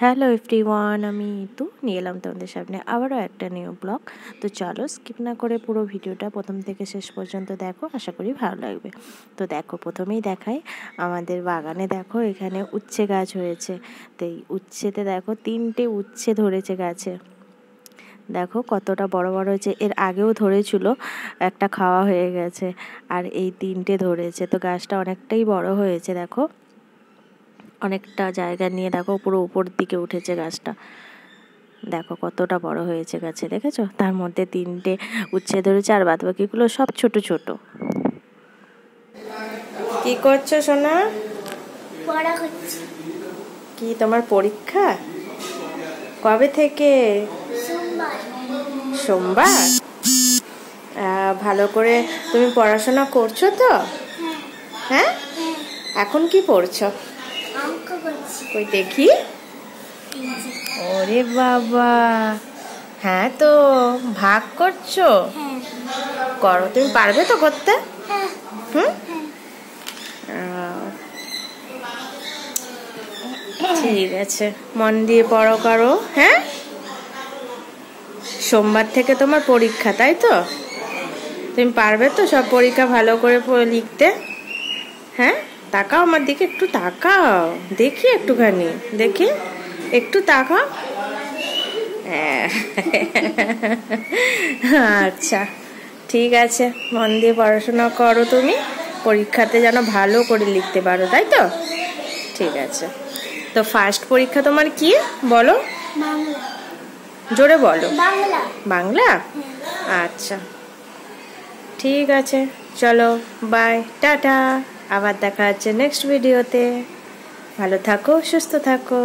Hello everyone, আমি ইতু নিয়ে এলাম তোমাদের সামনে আবারও একটা নিউ ব্লগ। তো চলো স্কিপ না করে পুরো ভিডিওটা প্রথম থেকে শেষ পর্যন্ত দেখো, আশা করি ভালো লাগবে। তো দেখো, প্রথমেই দেখাই আমাদের বাগানে। দেখো এখানে উচ্ছে গাছ হয়েছে। তো এই উচ্ছেতে দেখো 3টে উচ্ছে ধরেছে গাছে। দেখো কতটা বড় বড় হয়েছে, এর আগেও ধরেছিল, একটা খাওয়া হয়ে গেছে, আর এই 3টে ধরেছে। তো গাছটা অনেকটাই বড় হয়েছে, দেখো অনেকটা জায়গা নিয়ে দেখো পুরো উপর দিকে উঠেছে গাছটা। দেখো কতটা বড় হয়েছে গাছে, দেখেছো? তার মধ্যে 3টে উচ্ছে ধরেছে, আর বাদ বাকিগুলো সব ছোট ছোট। কি করছো সোনা? পড়া হচ্ছে। কি তোমার পরীক্ষা? কবে থেকে? সোমবার। ভালো করে তুমি পড়াশোনা করছো তো? হ্যাঁ, এখন কি পড়ছো? কই দেখি। ওরে বাবা, হ্যাঁ তো ভাগ করছো? করো, তুমি পারবে তো করতে? হুম, ঠিক আছে, মন দিয়ে পড়ো করো। হ্যাঁ, সোমবার থেকে তোমার পরীক্ষা, তাই তো? তুমি পারবে তো সব পরীক্ষা ভালো করে লিখতে? হ্যাঁ, তাকাও আমার দিকে, একটু তাকাও দেখি, একটুখানি দেখি, একটু তাকাও। আচ্ছা ঠিক আছে, মন দিয়ে পড়াশোনা করো তুমি, পরীক্ষাতে যেন ভালো করে লিখতে পারো, তাই তো? ঠিক আছে। তো ফার্স্ট পরীক্ষা তোমার কি বলো? জোরে বলো। বাংলা। আচ্ছা ঠিক আছে, চলো বাই, টাটা। আবার দেখা হচ্ছে নেক্সট ভিডিওতে। ভালো থাকো, সুস্থ থাকো।